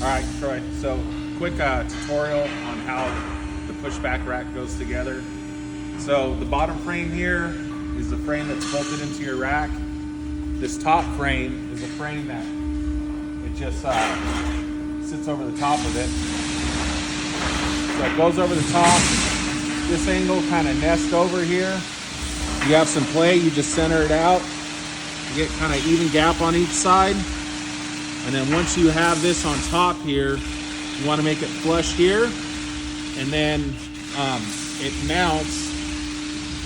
All right, Troy. So, quick tutorial on how the pushback rack goes together. So, the bottom frame here is the frame that's bolted into your rack. This top frame is a frame that it just sits over the top of it. So it goes over the top. This angle kind of nests over here. You have some play, you just center it out. You get kind of even gap on each side. And then once you have this on top here, you want to make it flush here. And then it mounts.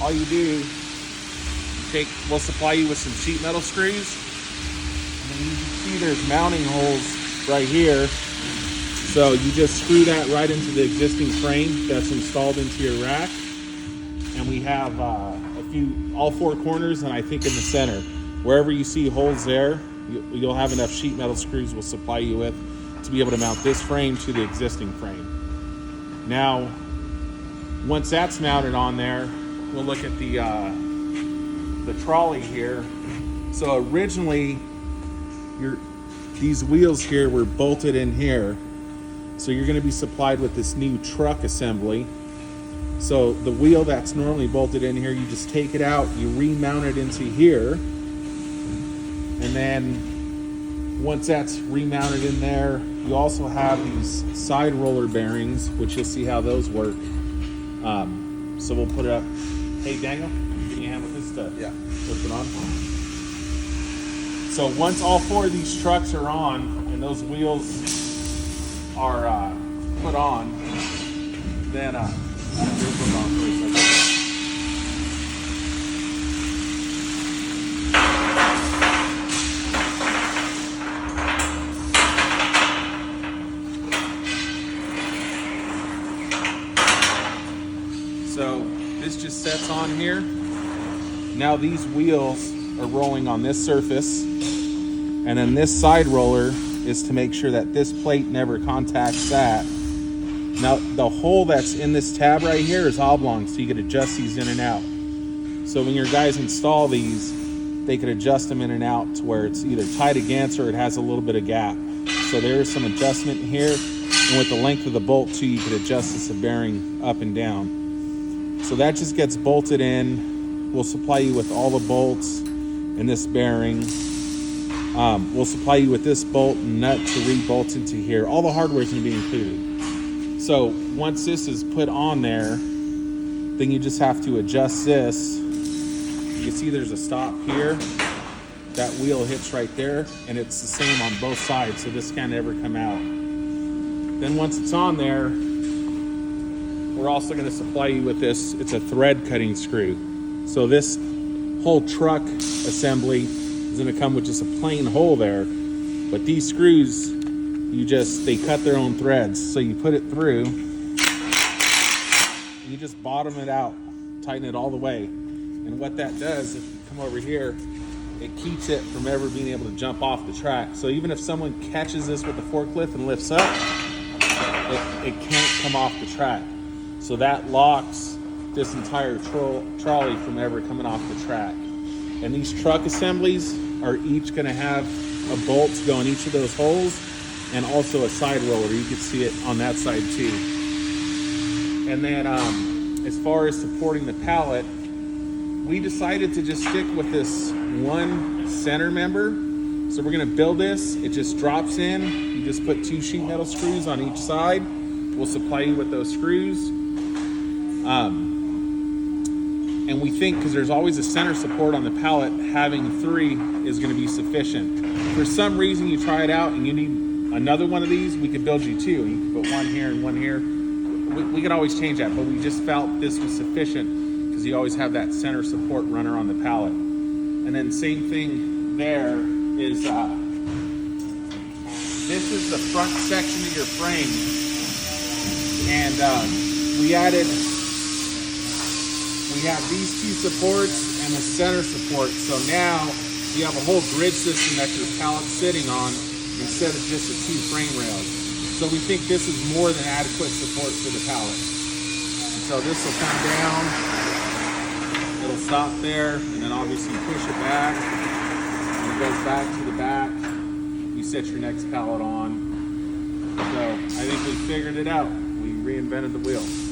All you do, we'll supply you with some sheet metal screws. And then you can see there's mounting holes right here. So you just screw that right into the existing frame that's installed into your rack. And we have all four corners, and I think in the center. Wherever you see holes there, you'll have enough sheet metal screws we'll supply you with to be able to mount this frame to the existing frame. Now, once that's mounted on there, we'll look at the trolley here. So originally, these wheels here were bolted in here. So you're going to be supplied with this new truck assembly. So the wheel that's normally bolted in here, you just take it out, you remount it into here. And then once that's remounted in there, you also have these side roller bearings, which you'll see how those work. So we'll put it up. Hey, Daniel, give me a hand with this to flip it on. So once all four of these trucks are on and those wheels are put on, then so this just sets on here. Now these wheels are rolling on this surface, and then this side roller is to make sure that this plate never contacts that. Now the hole that's in this tab right here is oblong, so you could adjust these in and out. So when your guys install these, they could adjust them in and out to where it's either tight against or it has a little bit of gap. So there is some adjustment here, and with the length of the bolt too, you could adjust this bearing up and down. So that just gets bolted in. We'll supply you with all the bolts and this bearing. We'll supply you with this bolt and nut to re-bolt into here. All the hardware is going to be included. So once this is put on there, then you just have to adjust this. You can see there's a stop here. That wheel hits right there, and it's the same on both sides, so this can't ever come out. Then once it's on there, we're also going to supply you with this. It's a thread cutting screw. So this whole truck assembly is going to come with just a plain hole there, but these screws, they cut their own threads. So you put it through, and you just bottom it out, tighten it all the way. And what that does, if you come over here, it keeps it from ever being able to jump off the track. So even if someone catches this with the forklift and lifts up, it can't come off the track. So that locks this entire trolley from ever coming off the track. And these truck assemblies are each going to have a bolt to go in each of those holes, and also a side roller. You can see it on that side too. And then as far as supporting the pallet, we decided to just stick with this one center member. So we're going to build this. It just drops in. You just put 2 sheet metal screws on each side. We'll supply you with those screws. And we think, because there's always a center support on the pallet, having 3 is going to be sufficient. For some reason you try it out and you need another one of these, we could build you 2. You can put 1 here and 1 here. We could always change that, but we just felt this was sufficient because you always have that center support runner on the pallet. And then same thing there is, this is the front section of your frame. And we have these 2 supports and the center support. So now you have a whole grid system that your pallet's sitting on instead of just the 2 frame rails. So we think this is more than adequate support for the pallet. And so this will come down, it'll stop there, and then obviously you push it back, and it goes back to the back. You set your next pallet on, figured it out. We reinvented the wheel.